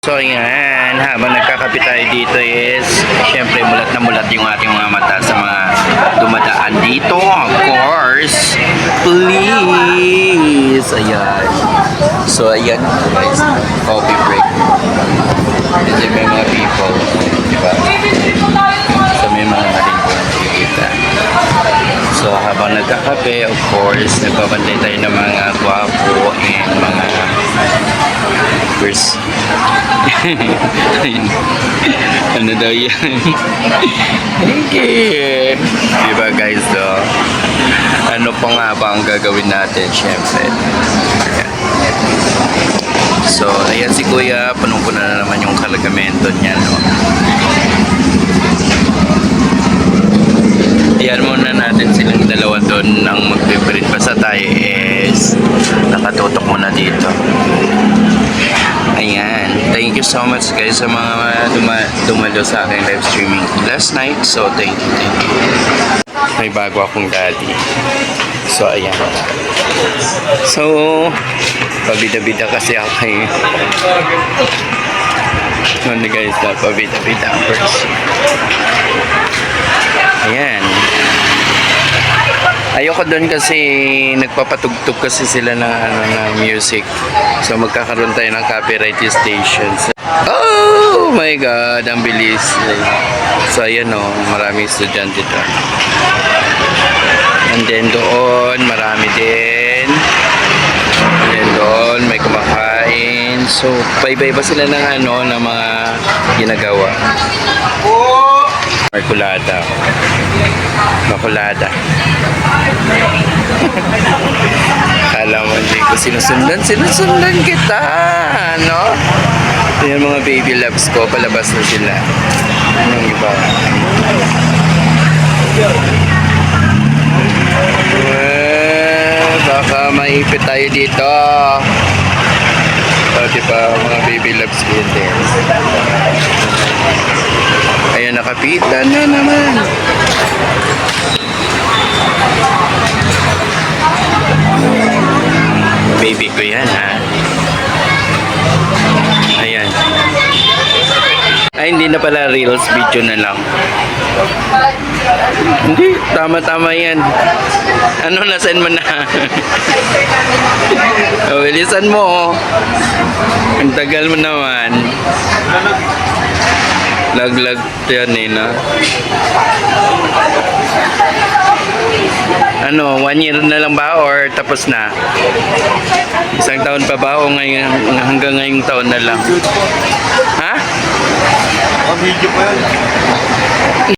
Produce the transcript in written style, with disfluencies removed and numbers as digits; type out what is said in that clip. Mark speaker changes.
Speaker 1: So yan, habang nagkakape tayo dito is syempre mulat na mulat yung ating mga mata sa mga dumadaan dito, of course. Please! Ayan. So ayan guys, coffee break. Kasi may mga people, diba? So may mga nalingkong nakikita. So habang nagkakape, of course, nagbabantay tayo ng mga gwapo and mga first. Ano daw yan? Okay. Diba guys, so, ano pa nga ba ang gagawin natin? Siyempre. Ayan. So, ayan si Kuya, punong-puno na naman yung kalagamento niya, no? Ayan muna natin silang dalawa doon nang magpipirit pa sa tayo is nakatutok muna dito. Ayan. Thank you so much guys sa mga dumalo sa aking live streaming last night. So, thank you. May bago akong daddy. So, ayan. So, pabida-bida kasi ako eh. Ano guys, pabida-bida first. Ayan. Ayoko doon kasi nagpapatugtog kasi sila ng music. So magkakaroon tayo ng copyright stations. Oh my god, ang bilis. So ayan o, maraming estudyante doon. And then doon, marami din. And then doon, may kumakain. So, iba-iba sila ng ng mga ginagawa. Makulada. Kala mo hindi ko sinusundan kita, no? Yan mga baby loves ko, palabas na sila. Anong iba? Baka maipit tayo dito. O, diba, mga baby loves ko din. Ayan, nakapitan na naman. Baby ko yan, ha? Ayan. Ay, hindi na pala reels, video na lang. Hindi, tama-tama yan. Ano, nasend mo na? O, bilisan mo, oh. Ang tagal mo naman. Lag-lag yan eh, no? Ano, 1 year na lang ba or tapos na? Isang taon pa ba o ngayon, hanggang ngayong taon na lang? Ha?
Speaker 2: Video pa yan.